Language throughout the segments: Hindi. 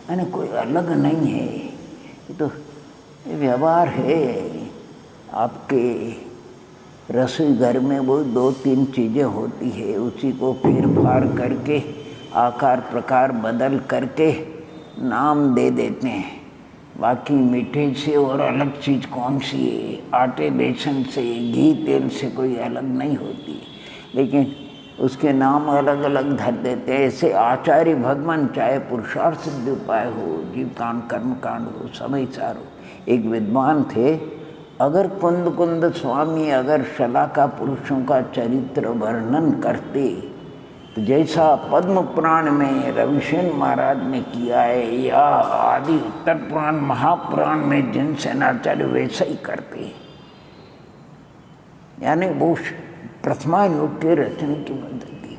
यानी कोई अलग नहीं है, ये तो व्यवहार है। आपके रसोई घर में वो 2-3 चीज़ें होती है, उसी को फेर फाड़ करके आकार प्रकार बदल करके नाम दे देते हैं। बाकी मीठे से और अलग चीज़ कौन सी है? आटे बेसन से, घी तेल से कोई अलग नहीं होती, लेकिन उसके नाम अलग अलग धर देते हैं। ऐसे आचार्य भगवान, चाहे पुरुषार्थ सिद्ध उपाय हो, जीव कांड कर्म कांड हो, समय सार हो। एक विद्वान थे, अगर कुंद कुंद स्वामी अगर शलाका पुरुषों का चरित्र वर्णन करते तो जैसा पद्म पुराण में रविशेन महाराज ने किया है या आदि उत्तर पुराण महापुराण में जिन सेनाचार्य वैसा ही करते, यानी वो प्रथमा योग के रचने की मदद दी।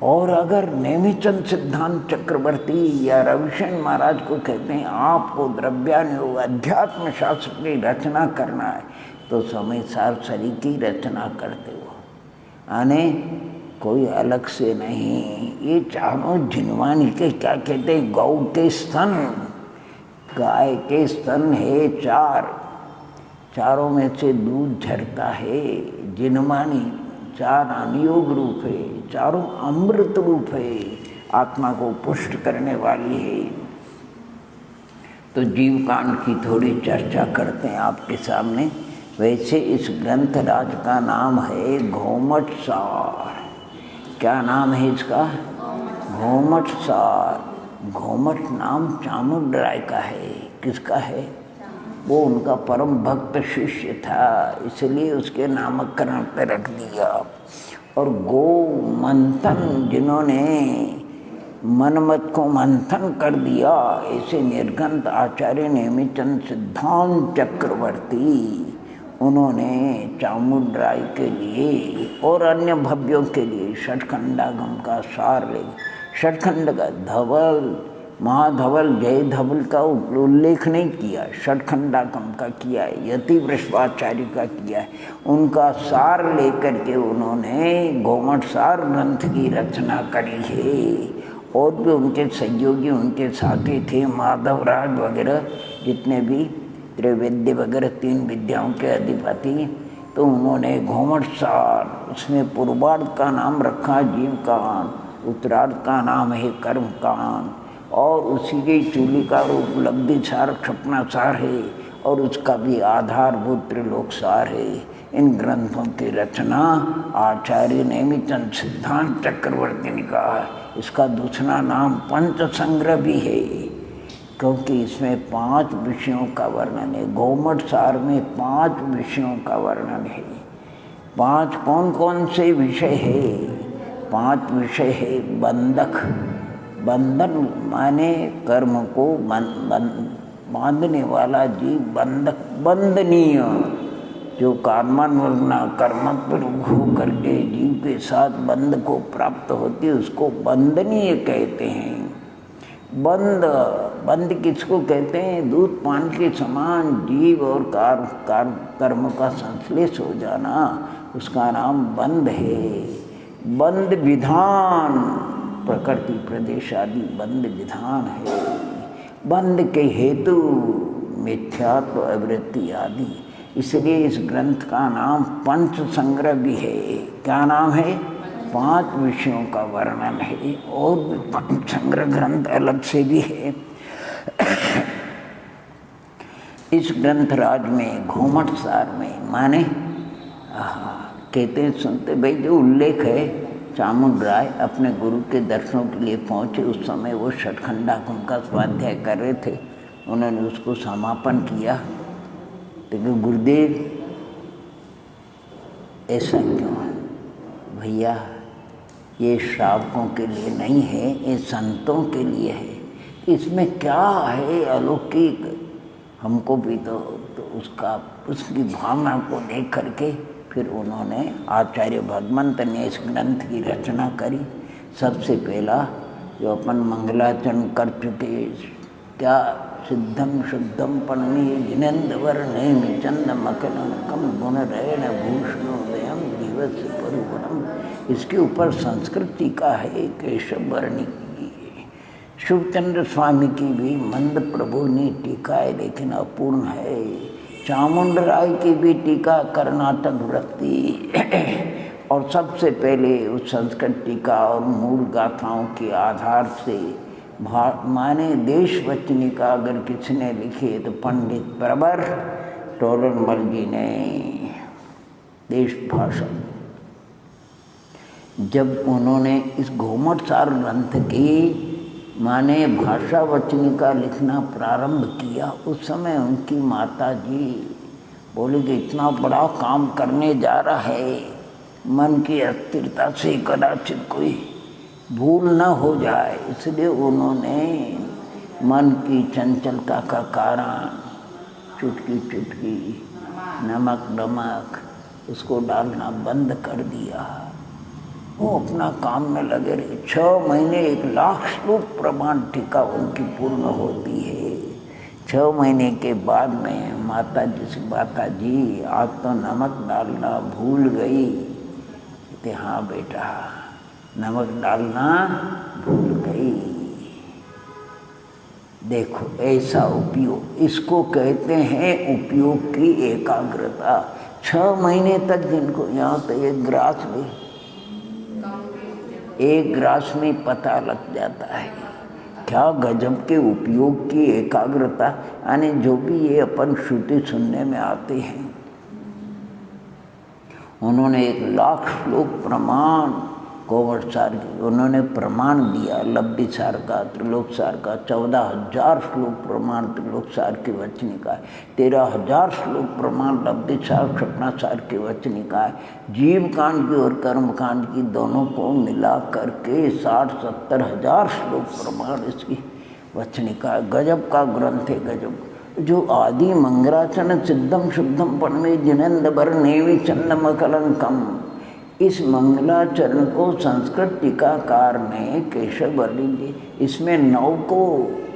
और अगर नेमिचंद सिद्धांत चक्रवर्ती या रविशेन महाराज को कहते हैं आपको द्रव्यानुयोग अध्यात्म शास्त्र की रचना करना है, तो समय सार सरी की रचना करते हो, यानी कोई अलग से नहीं। ये चारों जिनवानी के क्या कहते हैं? गौ के स्तन, गाय के स्तन है 4, चारों में से दूध झरता है। जिनवानी 4 अनुयोग रूप है, चारों अमृत रूप है, आत्मा को पुष्ट करने वाली है। तो जीव कांड की थोड़ी चर्चा करते हैं आपके सामने। वैसे इस ग्रंथ राज का नाम है घोमट सार। क्या नाम है इसका? घोमट सार। घोमट नाम चामुंडराय का है। किसका है? वो उनका परम भक्त शिष्य था, इसलिए उसके नामकरण पे रख दिया। और गो मंथन, जिन्होंने मनमत को मंथन कर दिया, ऐसे निर्गंत आचार्य नेमिचंद सिद्धांत चक्रवर्ती, उन्होंने चामुंडराय के लिए और अन्य भव्यों के लिए षटखंडागम का सार ले, षटखंड का धवल महाधवल जय धवल का उल्लेख नहीं किया, षटखंडागम का किया है, यति वृषभाचार्य का किया है। उनका सार लेकर के उन्होंने घोमट सार ग्रंथ की रचना करी है। और भी उनके सहयोगी उनके साथी थे, माधवराज वगैरह, जितने भी त्रिवेद्य वगैरह 3 विद्याओं के अधिपति। तो उन्होंने घोमट सार, उसमें पूर्वार्ध का नाम रखा जीव कांड, उत्तरार्ध का नाम है कर्म कांड, और उसी के चूली का उपलब्धि सार क्षपना सार है, और उसका भी आधारभूत त्रिलोक सार है। इन ग्रंथों की रचना आचार्य नेमिचंद सिद्धांत चक्रवर्ती ने कहा है। इसका दूसरा नाम पंच संग्रह भी है, क्योंकि इसमें 5 विषयों का वर्णन है। घोमट सार में 5 विषयों का वर्णन है। 5 कौन कौन से विषय है? 5 विषय है। बंधक, बंधन माने कर्म को बांधने वाला जीव, बंधक बंधनीय, जो कर्मानुवर्तना कर्म पर हो करके जीव के साथ बंध को प्राप्त होती है, उसको बंधनीय कहते हैं। बंध किसको कहते हैं? दूध पान के समान जीव और कर्म का संश्लेष हो जाना, उसका नाम बंध है। बंध विधान, प्रकृति प्रदेश आदि बंध विधान है। बंध के हेतु मिथ्यात्व अवृत्ति आदि। इसलिए इस ग्रंथ का नाम पंच संग्रह भी है। क्या नाम है? 5 विषयों का वर्णन है। और भी पंच संग्रह ग्रंथ अलग से भी है। इस ग्रंथ राज में घोमट सार में माने कहते सुनते भाई, जो उल्लेख है, चामुंडराय अपने गुरु के दर्शनों के लिए पहुँचे। उस समय वो षटखंडागम का स्वाध्याय कर रहे थे, उन्होंने उसको समापन किया। तो गुरुदेव ऐसा क्यों है भैया? ये श्रावकों के लिए नहीं है, ये संतों के लिए है। इसमें क्या है अलौकिक? हमको भी तो उसकी भावना को देख करके फिर उन्होंने आचार्य भगवंत ने इस ग्रंथ की रचना करी। सबसे पहला जो अपन मंगलाचरण कर चुके, क्या सिद्धम शुद्धम पणनीय जिनेन्द्रवर नेमि चंद मकनम कम गुण रैन भूषणोदयम दिवस परिगुणम, इसके ऊपर संस्कृत टीका है केशव वर्णी की। शिवचंद्र स्वामी की भी मंद प्रभु ने टीका है, लेकिन अपूर्ण है। चामुंड राय की भी टीका कर्नाटक वृत्ति और सबसे पहले उस संस्कृत टीका और मूल गाथाओं के आधार से माने देशवचनिका अगर किसने लिखे तो पंडित प्रवर टोलरमल जी ने देश भाषा। जब उन्होंने इस घूमटसार ग्रंथ की माने भाषा वचनिका लिखना प्रारंभ किया, उस समय उनकी माता जी बोली कि इतना बड़ा काम करने जा रहा है, मन की अस्थिरता से कदाचित कोई भूल न हो जाए, इसलिए उन्होंने मन की चंचलता का कारण चुटकी चुटकी नमक नमक उसको डालना बंद कर दिया। वो अपना काम में लगे रहे। 6 महीने 1 लाख श्लोक प्रमाण टीका उनकी पूर्ण होती है। 6 महीने के बाद में माता जी आज तो नमक डालना भूल गई। कहते हाँ बेटा नमक डालना भूल गई। देखो ऐसा उपयोग, इसको कहते हैं उपयोग की एकाग्रता। 6 महीने तक जिनको यहाँ तो एक ग्रास में पता लग जाता है क्या गजब के उपयोग की एकाग्रता। यानी जो भी ये अपन श्रुति सुनने में आते हैं, उन्होंने 1 लाख श्लोक प्रमाण गोवर्धसार की उन्होंने प्रमाण दिया। लब्धिसार का, त्रिलोकसार का 14,000 श्लोक प्रमाण त्रिलोकसार की वचनिका, 13,000 श्लोक प्रमाण लब्धिसार स्वप्नासार की वचनिका है। जीव कांड की और कर्म कांड की दोनों को मिला करके 60-70 हज़ार श्लोक प्रमाण इसकी वचनिका। गजब का ग्रंथ है, गजब। जो आदि मंगलाचरण सिद्धम शुद्धम पणमे जिनेन्द्र नेवि चंदम कलंकम, इस मंगलाचरण को संस्कृत टीकाकार ने केशव वर्णी जी इसमें 9 को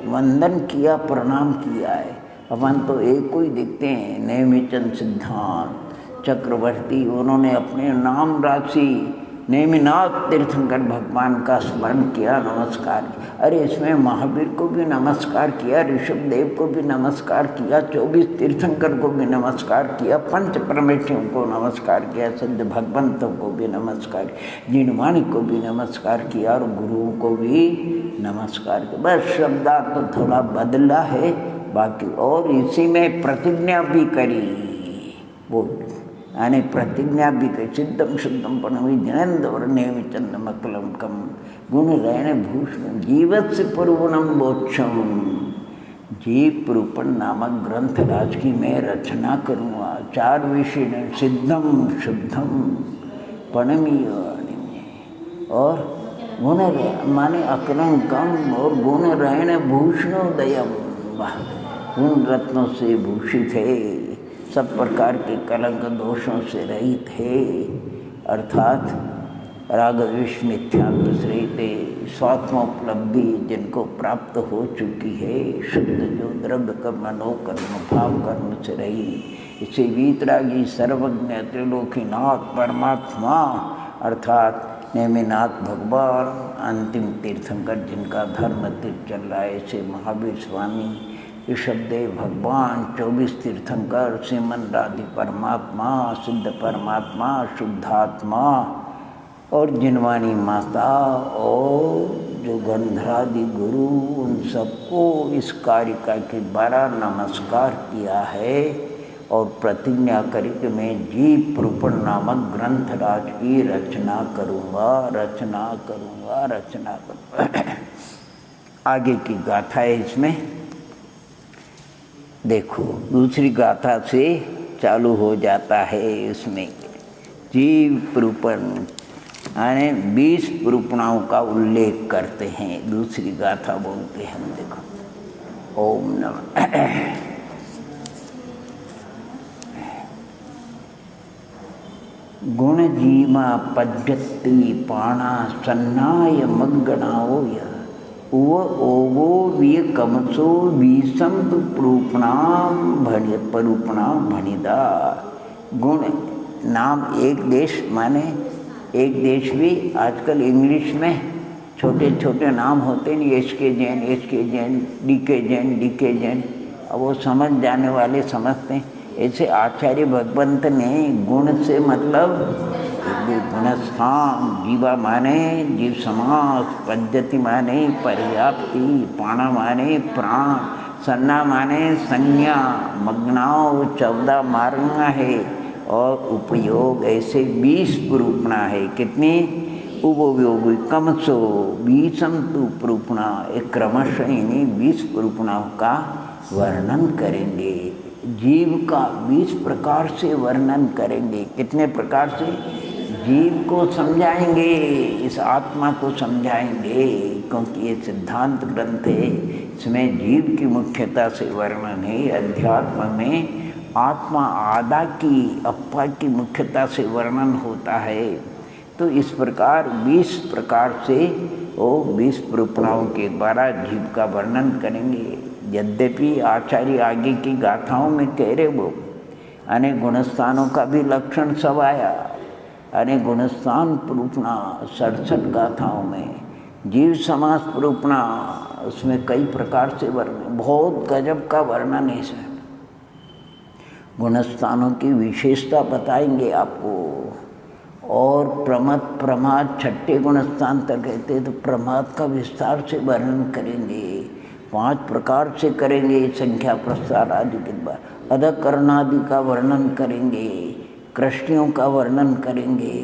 वंदन किया, प्रणाम किया है। अपन तो एक को ही देखते हैं, नेमिचंद सिद्धांत चक्रवर्ती, उन्होंने अपने नाम राशि नेमिनाथ तीर्थंकर भगवान का स्मरण किया, नमस्कार किया। अरे इसमें महावीर को भी नमस्कार किया, ऋषभ देव को भी नमस्कार किया, 24 तीर्थंकर को भी नमस्कार किया, पंच परमेश्वरों को नमस्कार किया, सिद्ध भगवंतों को भी नमस्कार किया, जिनवाणी को भी नमस्कार किया और गुरुओं को भी नमस्कार किया। बस शब्दार्थ तो थोड़ा बदला है बाकी, और इसी में प्रतिज्ञा भी करी। वो यानी प्रतिज्ञा भी कही, सिद्धम शुद्धम पणवी जिनेन्द्र नेमि चंदमकलंकम गुण रैण भूषण जीवत्स्य पुरुवनम बोक्षम। जीव रूपण नामक ग्रंथ राज की मैं रचना करूँगा। 4 विषय, सिद्धम शुद्धम पणमीय और गुण माने अकलंकम और गुण रैण भूषणोदयम, गुण रत्नों से भूषित है, सब प्रकार के कलंक दोषों से रहित है, अर्थात रागद्वेष मिथ्यात्व रहित स्वात्मोपलब्धि जिनको प्राप्त हो चुकी है, शुद्ध जो द्रव्य कर्म मनोकर्म भाव कर्म से रही, इसे वीतरागी सर्वज्ञ त्रिलोकीनाथ परमात्मा अर्थात नेमिनाथ भगवान अंतिम तीर्थंकर जिनका धर्म तीर्थ चल रहा है, ऐसे महावीर स्वामी, ऋषभदेव भगवान, 24 तीर्थंकर, श्रीमन राधि परमात्मा, सिद्ध परमात्मा, शुद्धात्मा और जिनवाणी माता और जो गंधरादि गुरु, उन सबको इस कारिका के द्वारा नमस्कार किया है और प्रतिज्ञा करी कि मैं जीव रूपण नामक ग्रंथ राज की रचना करूँगा। आगे की गाथा है इसमें, देखो दूसरी गाथा से चालू हो जाता है। उसमें जीव रूपण यानी 20 रूपणाओं का उल्लेख करते हैं। दूसरी गाथा बोलते हैं हम, देखो ओम नमः गुण जीमा पद्यत्ति पाणा सन्नाय मग्गणाओ य उव ओवो विय कमसो विसंप परूपणाम भणिदा। गुण नाम एक देश, माने एक देश भी आजकल इंग्लिश में छोटे छोटे नाम होते नहीं, एस के जैन, डी के जैन। अब वो समझ जाने वाले समझते हैं। ऐसे आचार्य भगवंत ने गुण से मतलब गुणस्थान, जीवा माने जीव समास, पद्धति माने पर्याप्ति, पाणा माने प्राण, सन्ना माने संज्ञा, मग्नाओ 14 मारना है और उपयोग ऐसे 20 प्रूपणा है। कितनी? उपयोगी कमसो 20 प्रूपणा, एक क्रमशः इन्हीं 20 प्रूपणाओं का वर्णन करेंगे। जीव का 20 प्रकार से वर्णन करेंगे। कितने प्रकार से? जीव को समझाएंगे, इस आत्मा को समझाएंगे, क्योंकि ये सिद्धांत ग्रंथ है, इसमें जीव की मुख्यता से वर्णन है। अध्यात्म में आत्मा आदा की, अप्पा की मुख्यता से वर्णन होता है। तो इस प्रकार 20 प्रकार से वो 20 प्रूपणाओं के द्वारा जीव का वर्णन करेंगे। यद्यपि आचार्य आगे की गाथाओं में कह रहे वो अनेक गुणस्थानों का भी लक्षण सब आया, अनेक गुणस्थान प्रूपणा 67 गाथाओं में, जीव समास प्रूपणा उसमें कई प्रकार से वर्णन, बहुत गजब का वर्णन है इसमें। गुणस्थानों की विशेषता बताएंगे आपको। और प्रमद प्रमाद 6ठे गुणस्थान तक कहते, तो प्रमाद का विस्तार से वर्णन करेंगे। 5 प्रकार से करेंगे, संख्या प्रस्तार आदि के बाद अधकरणादि का वर्णन करेंगे, कृष्णियों का वर्णन करेंगे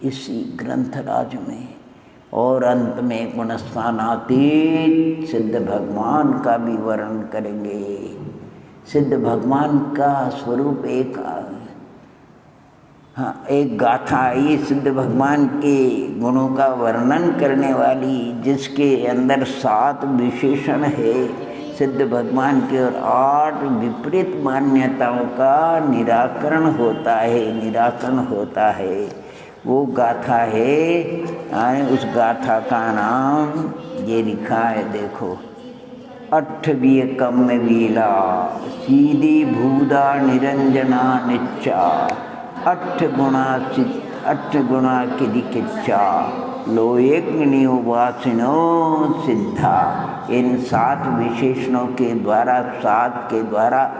इसी ग्रंथराज में। और अंत में गुणस्थानातीत सिद्ध भगवान का भी वर्णन करेंगे। सिद्ध भगवान का स्वरूप एक गाथा आई सिद्ध भगवान के गुणों का वर्णन करने वाली, जिसके अंदर 7 विशेषण है सिद्ध भगवान के और 8 विपरीत मान्यताओं का निराकरण होता है। वो गाथा है। उस गाथा का नाम ये लिखा है, देखो। 8 कम्य वीला सीधी भूदा निरंजना निच्चा, 8 गुणा किच्चा लोयग्नि उपासिनो सिद्धा। इन 7 विशेषणों के द्वारा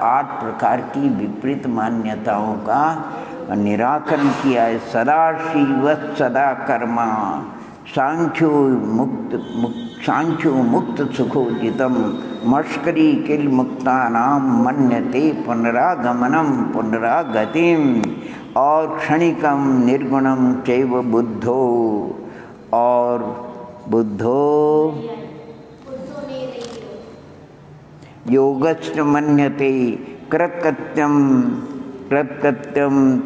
8 प्रकार की विपरीत मान्यताओं का निराकरण किया है। सदाशिव सदा कर्मा सांख्यो मुक्त सुखोजितम मष्करी किल मुक्तानाम मन्यते पुनरागमनम पुनरागतिम और क्षणिकम निर्गुणम चैव बुद्धो और बुद्धो योगश्च मन्यते कृतकृत्यम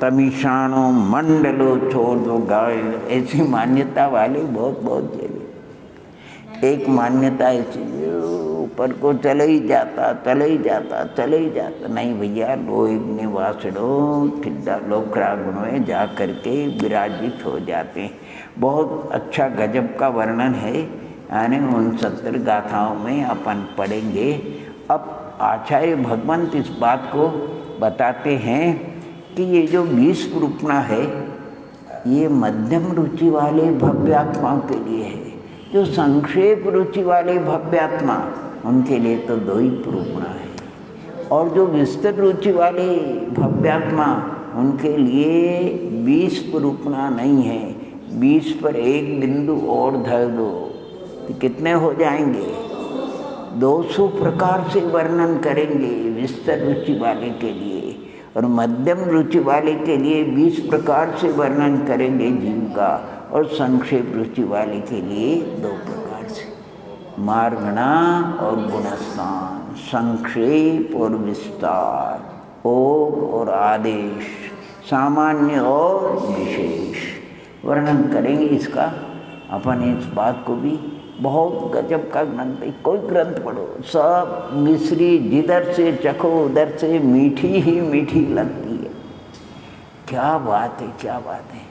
तमीशाणो मंडलो छोड़ दो गाय। ऐसी मान्यता वाले बहुत जगह। एक मान्यता ऐसी ऊपर को चले ही जाता। नहीं भैया, लोग वासड़ो ठिड्डा लोखड़ा गुणों जा करके विराजित हो जाते हैं। बहुत अच्छा गजब का वर्णन है, यानी उन 70 गाथाओं में अपन पढ़ेंगे। अब आचार्य भगवंत इस बात को बताते हैं कि ये जो 20 प्रूपणा है, ये मध्यम रुचि वाले भव्यात्माओं के लिए है। जो संक्षेप रुचि वाले भव्यात्मा, उनके लिए तो 2 ही प्रूपणा है। और जो विस्तृत रुचि वाले भव्यात्मा, उनके लिए 20 प्रूपणा नहीं है। 20 पर 1 बिंदु और धर दो तो कितने हो जाएंगे? 200 प्रकार से वर्णन करेंगे विस्तृत रुचि वाले के लिए, और मध्यम रुचि वाले के लिए 20 प्रकार से वर्णन करेंगे जीव का, और संक्षेप रुचि वाले के लिए 2 प्रकार से, मार्गणा और गुणस्थान, संक्षेप और विस्तार, ओग और आदेश, सामान्य और विशेष वर्णन करेंगे इसका। अपन इस बात को भी बहुत गजब का ग्रंथ है। कोई ग्रंथ पढ़ो, सब मिश्री जिधर से चखो उधर से मीठी ही मीठी लगती है। क्या बात है।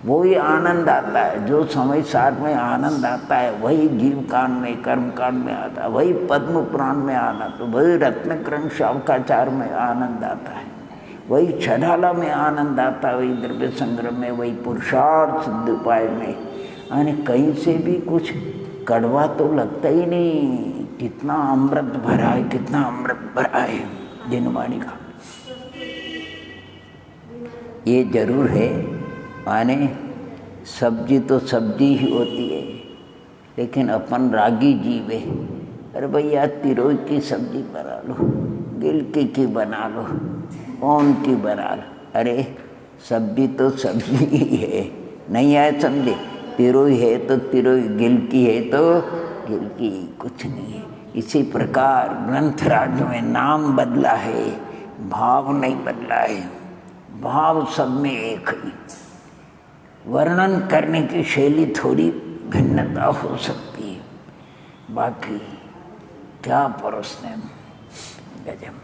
वही आनंद आता है जो समय सार में आनंद आता है, वही जीव कांड में कर्म कांड में आता है, वही पद्म पुराण में आनंद, वही रत्नक्रम शावकाचार में आनंद आता है, वही छठाला में आनंद आता है, वही द्रव्य संग्रह में, वही पुरुषार्थ सिद्ध उपाय में। यानी कहीं से भी कुछ कड़वा तो लगता ही नहीं, कितना अमृत भरा है, कितना अमृत भरा है जिनवाणी का। ये जरूर है, माने सब्जी तो सब्जी ही होती है, लेकिन अपन रागी जीव है। अरे भैया तिरोई की सब्जी बना लो, गिलकी की बना लो, कौन की बना लो, अरे सब्जी तो सब्जी ही है, नहीं आए समझे। तिरोई है तो तिरोई, गिलकी है तो गिलकी, कुछ नहीं है। इसी प्रकार ग्रंथराज में नाम बदला है, भाव नहीं बदला है। भाव सब में एक ही, वर्णन करने की शैली थोड़ी भिन्नता हो सकती है, बाकी क्या प्रश्न। गजब।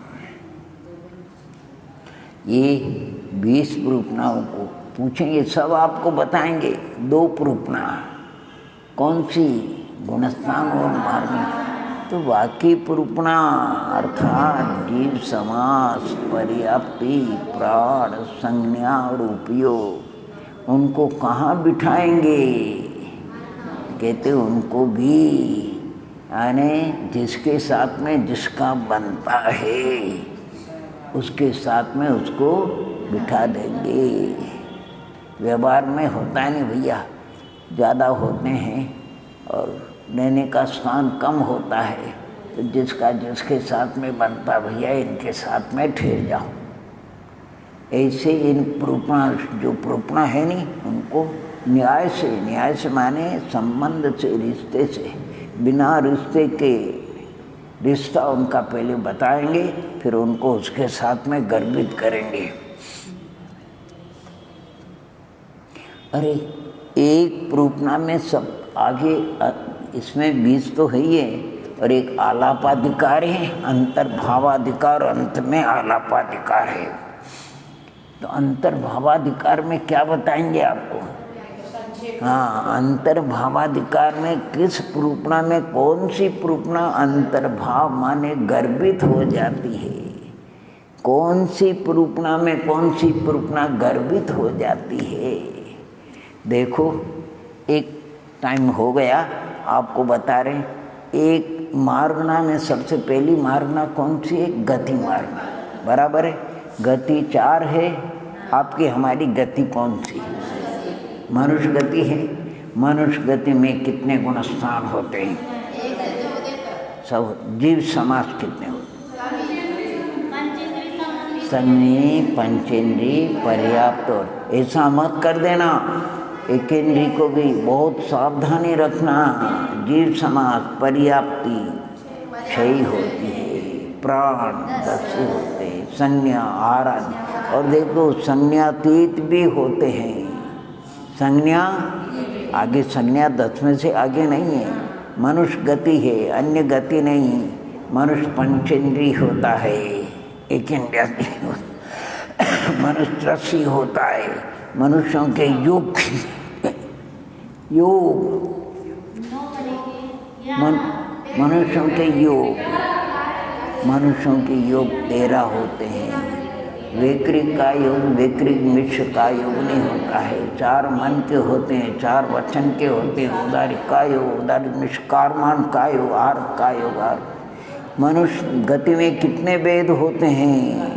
ये 20 प्रूपनाओं को पूछेंगे, सब आपको बताएंगे। 2 प्रूपना कौन सी, गुणस्थान और मार्ग। तो बाकी प्रूपना अर्थात जीव समास, पर्याप्ति, प्राण, संज्ञा और उपयोग, उनको कहाँ बिठाएंगे। कहते उनको भी यानी जिसके साथ में जिसका बनता है उसके साथ में उसको बिठा देंगे। व्यवहार में होता नहीं भैया, ज़्यादा होते हैं और लेने का स्थान कम होता है, तो जिसका जिसके साथ में बनता भैया इनके साथ में ठहर जाओ। ऐसे इन प्रूपणा, जो प्रूपणा है नहीं, उनको न्याय से माने संबंध से, रिश्ते से, बिना रिश्ते के रिश्ता उनका पहले बताएंगे, फिर उनको उसके साथ में गर्भित करेंगे। अरे एक प्रूपणा में सब आगे, इसमें 20 तो है ही है, और एक आलापाधिकार है, अंतर्भावाधिकार, अंत में आलापाधिकार है। तो अंतर्भावाधिकार में क्या बताएंगे आपको। हाँ, अंतर्भावाधिकार में किस प्रूपणा में कौन सी प्रूपणा अंतर्भाव माने गर्भित हो जाती है, कौन सी प्रूपणा में कौन सी प्रूपणा गर्भित हो जाती है। देखो एक टाइम हो गया, आपको बता रहे, एक मार्गना में सबसे पहली मार्गना कौन सी है, गति मार्गना, बराबर है। गति 4 है, आपकी हमारी गति कौन सी, मनुष्य गति है। मनुष्य गति में कितने गुणस्थान होते हैं, सब जीव समास कितने होते, संज्ञी, पंचेंद्री, पर्याप्त। और ऐसा मत कर देना, एक इंद्री को भी बहुत सावधानी रखना। जीव समास पर्याप्ति 6 होती है, प्राण 10 होते हैं, संज्ञा आराध्य, और देखो संज्ञातीत भी होते हैं। संज्ञा आगे, संज्ञा 10 में से आगे नहीं है। मनुष्य गति है, अन्य गति नहीं। मनुष्य पंचेंद्री होता है, एक इंद्रिय, मनुष्य रसी होता है। मनुष्यों के योग मनुष्यों के योग 13 होते हैं। वैकृक का योग, वैकृक मिश्र का योग नहीं होता है। 4 मन के होते हैं, 4 वचन के होते हैं। उदारिक का योग, उदारिक मिश्र, कारमान का योग, आर का योग, आर। मनुष्य गति में कितने वेद होते हैं,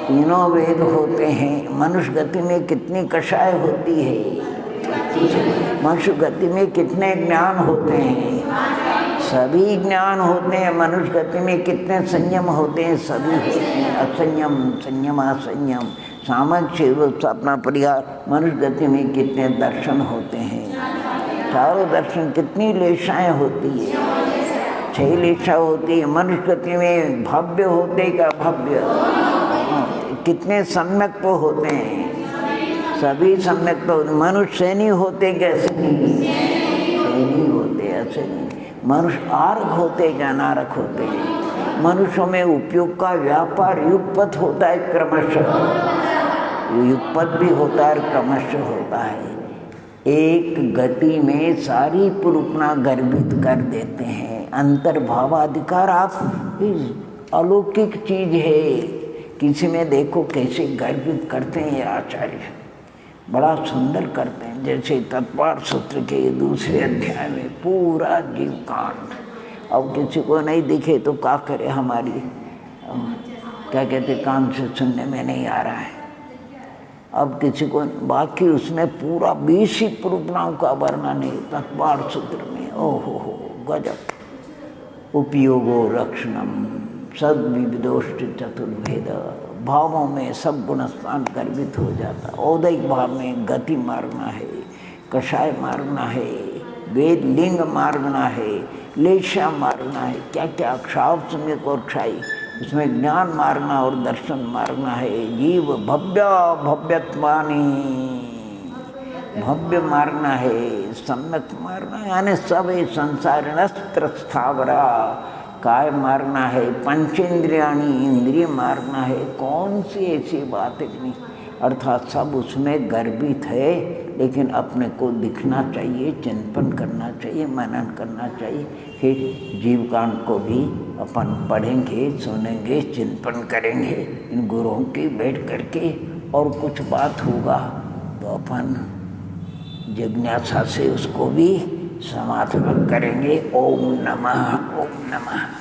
3 वेद होते हैं। मनुष्य गति में कितनी कषाय होती है, मनुष्य गति में कितने ज्ञान होते हैं, सभी ज्ञान होते हैं। मनुष्य गति में कितने संयम होते हैं, सभी होते हैं। असंयम, संयम, असंयम, सामर्थ्य, अपना परिहार। मनुष्य गति में कितने दर्शन होते हैं, 4 दर्शन। कितनी लेशाएं होती है, 6 लेशा होती है। मनुष्य गति में भव्य होते का भव्य, कितने सम्यक होते हैं, सभी सम्यक। मनुष्य सैनी होते कैसे नहीं, सैनी होते ऐसे नहीं। मनुष्य आर्घ होते क्या नारक होते हैं। मनुष्यों में उपयोग का व्यापार युगपथ होता है, क्रमशः युगपथ भी होता है, क्रमशः होता है। एक गति में सारी पुरुषना गर्भित कर देते हैं। अंतर्भावाधिकार आप अलौकिक चीज है। किसी में देखो कैसे गर्भित करते हैं ये आचार्य, बड़ा सुंदर करते हैं। जैसे तत्पार सूत्र के दूसरे अध्याय में पूरा जीव कांड, अब किसी को नहीं दिखे तो क्या करे, हमारी क्या कहते कान से सुनने में नहीं आ रहा है। अब किसी को बाकी उसमें पूरा 20 ही प्रपनाओं का वर्णन है तत्पार सूत्र में। ओहो हो गजब। उपयोगो रक्षणम सद्विविदोष्ट चतुर्भेद, भावों में सब गुण स्थान गर्भित हो जाता। औदैक भाव में गति मारना है, कषाय मारना है, वेद लिंग मारना है, लेशा मारना है, क्या क्या क्षाव सम्यक और क्षाई, उसमें ज्ञान मारना और दर्शन मारना है। जीव भव्य भव्यत्वानी, भव्य मारना है, सम्यक मारना है, यानी सब संसार नस्त्र स्थावरा, काय मारना है, पंचेंद्रियाणी इंद्रिय मारना है। कौन सी ऐसी बात है नहीं, अर्थात सब उसमें गर्भित है, लेकिन अपने को दिखना चाहिए, चिंतन करना चाहिए, मनन करना चाहिए। फिर जीवकांड को भी अपन पढ़ेंगे, सुनेंगे, चिंतन करेंगे इन गुरुओं की बैठ करके, और कुछ बात होगा तो अपन जिज्ञासा से उसको भी समाधान करेंगे। ओम नमः, ओम नमः।